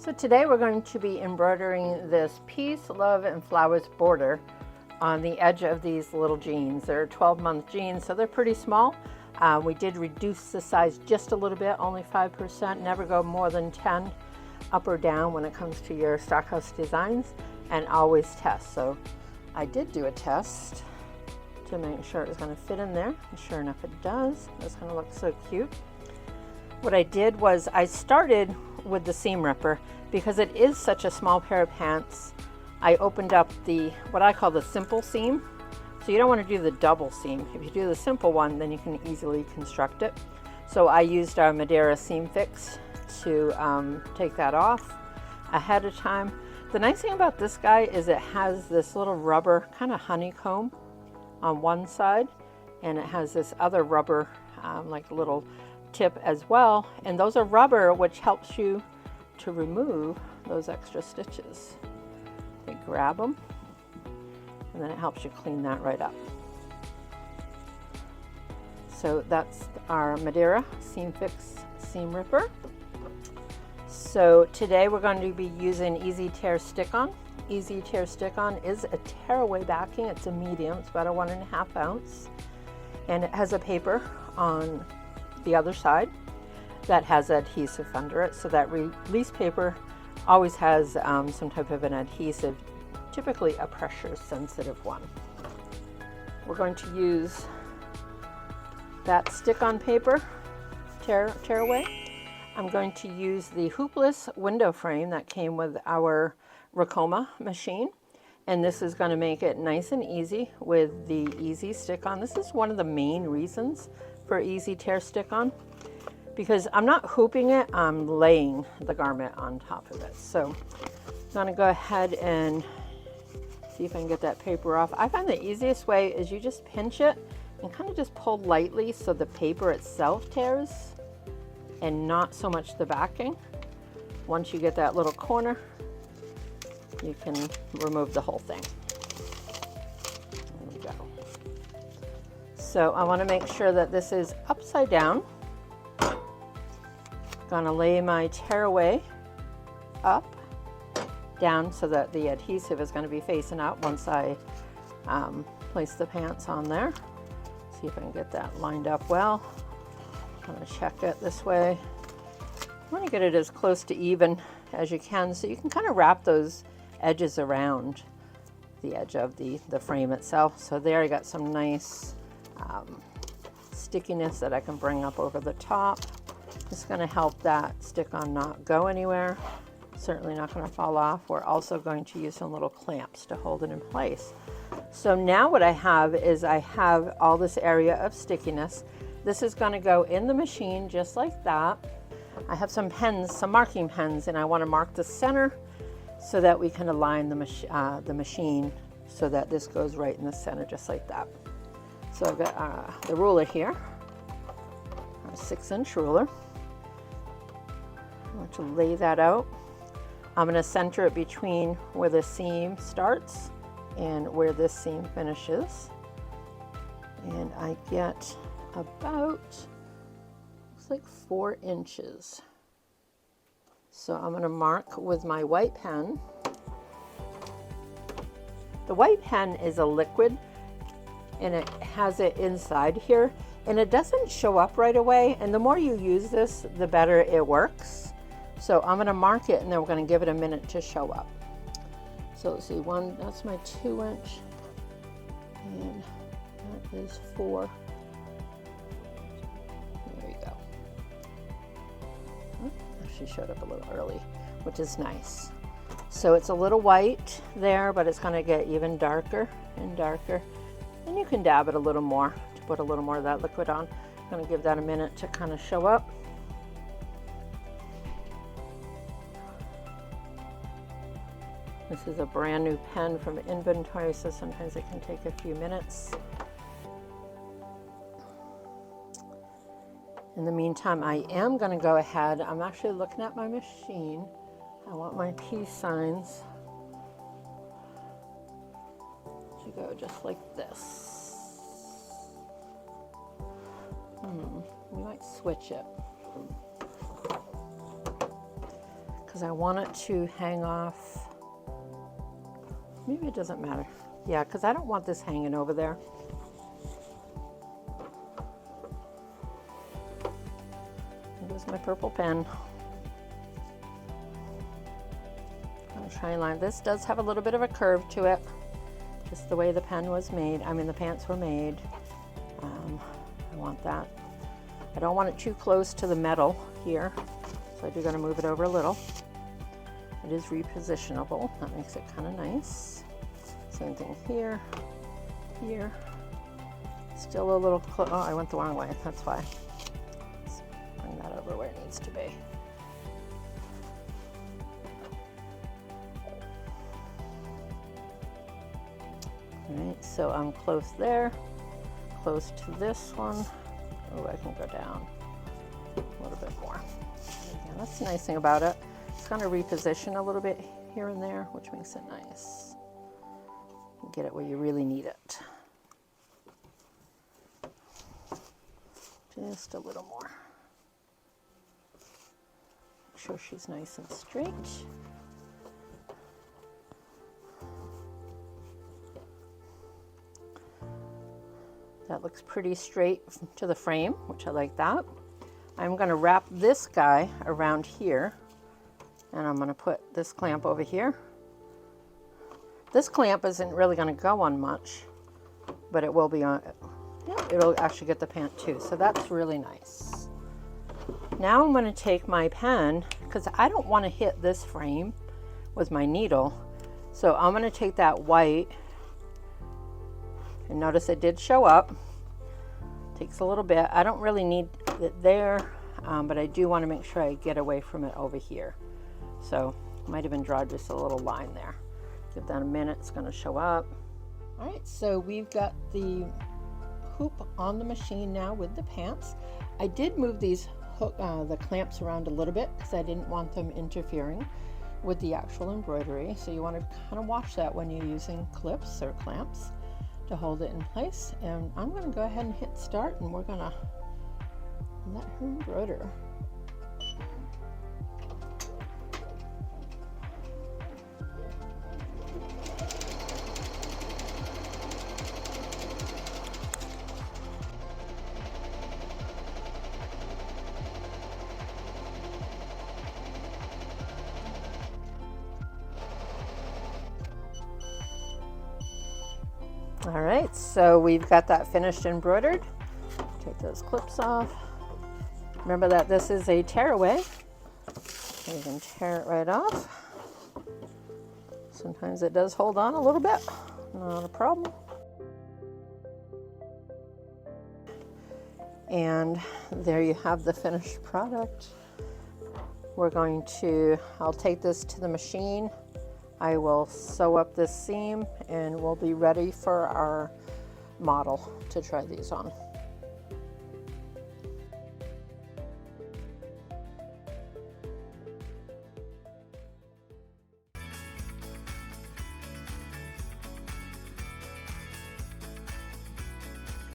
So today we're going to be embroidering this Peace, Love, and Flowers border on the edge of these little jeans. They're 12-month jeans, so they're pretty small. We did reduce the size just a little bit, only 5%. Never go more than 10 up or down when it comes to your Stockhouse designs, and always test. So I did do a test to make sure it was going to fit in there, and sure enough it does. It's going to look so cute. What I did was I started with the seam ripper because it is such a small pair of pants. I opened up the what I call the simple seam. So you don't want to do the double seam. If you do the simple one, then you can easily construct it. So I used our Madeira seam fix to take that off ahead of time. The nice thing about this guy is it has this little rubber kind of honeycomb on one side, and it has this other rubber like little tip as well, and those are rubber, which helps you to remove those extra stitches. They grab them, and then it helps you clean that right up. So that's our Madeira Seam Fix Seam Ripper. So today we're going to be using E-Zee Tear Stick-On. E-Zee Tear Stick-On is a tearaway backing. It's a medium. It's about a 1.5 ounce, and it has a paper on the other side that has adhesive under it. So that release paper always has some type of an adhesive, typically a pressure sensitive one. We're going to use that stick-on paper, tearaway. I'm going to use the hoopless window frame that came with our Ricoma machine, and this is going to make it nice and easy with the E-Zee Stick-On. This is one of the main reasons for E-Zee Tear Stick-On, because I'm not hooping it, I'm laying the garment on top of it. So I'm going to go ahead and see if I can get that paper off. I find the easiest way is you just pinch it and kind of just pull lightly so the paper itself tears and not so much the backing. Once you get that little corner, you can remove the whole thing. There we go. So I want to make sure that this is upside down. Going to lay my tearaway up, down, so that the adhesive is going to be facing up once I place the pants on there. See if I can get that lined up well. I'm going to check it this way. You want to get it as close to even as you can, so you can kind of wrap those edges around the edge of the frame itself. So there I got some nice stickiness that I can bring up over the top. It's going to help that stick-on not go anywhere. Certainly not going to fall off. We're also going to use some little clamps to hold it in place. So now what I have is I have all this area of stickiness. This is going to go in the machine just like that. I have some pens, some marking pens, and I want to mark the center so that we can align the machine so that this goes right in the center just like that. So I've got the ruler here, a 6-inch ruler. I want to lay that out. I'm going to center it between where the seam starts and where this seam finishes. And I get about, looks like 4 inches. So I'm going to mark with my white pen. The white pen is a liquid, and it has it inside here, and it doesn't show up right away, and the more you use this, the better it works. So I'm going to mark it, and then we're going to give it a minute to show up. So let's see, that's my 2-inch, and that is 4. There we go. Actually showed up a little early, which is nice. So it's a little white there, but it's going to get even darker and darker. And you can dab it a little more to put a little more of that liquid on. I'm going to give that a minute to kind of show up. This is a brand new pen from inventory, so sometimes it can take a few minutes. In the meantime, I am going to go ahead. I'm actually looking at my machine. I want my peace signs to go just like this. We might switch it. because I want it to hang off. Maybe it doesn't matter. Yeah, because I don't want this hanging over there. There's my purple pen. I'm going to try and line. This does have a little bit of a curve to it, just the way the pen was made. I mean, the pants were made. I want that. I don't want it too close to the metal here, so I'm going to move it over a little. It is repositionable. That makes it kind of nice. Same thing here, here. Still a little close. Oh, I went the wrong way. That's why. Let's bring that over where it needs to be. All right, so I'm close there, close to this one. Oh, I can go down a little bit more. Yeah, that's the nice thing about it. It's going to reposition a little bit here and there, which makes it nice. Get it where you really need it. Just a little more. Make sure she's nice and straight. That looks pretty straight to the frame, which I like that. I'm going to wrap this guy around here, and I'm going to put this clamp over here. This clamp isn't really going to go on much, but it will be on. Yeah, it'll actually get the pant too, so that's really nice. Now I'm going to take my pen, because I don't want to hit this frame with my needle, so I'm going to take that white. And notice it did show up. Takes a little bit. I don't really need it there, but I do want to make sure I get away from it over here. So might even draw just a little line there. Give that a minute. It's going to show up. All right, so we've got the hoop on the machine now with the pants. I did move these the clamps around a little bit because I didn't want them interfering with the actual embroidery. So you want to kind of watch that when you're using clips or clamps to hold it in place. And I'm going to go ahead and hit start, and we're going to let her embroider. All right, so we've got that finished embroidered. Take those clips off. Remember that this is a tearaway. You can tear it right off. Sometimes it does hold on a little bit, not a problem. And there you have the finished product. We're going to, I'll take this to the machine. I will sew up this seam and we'll be ready for our model to try these on.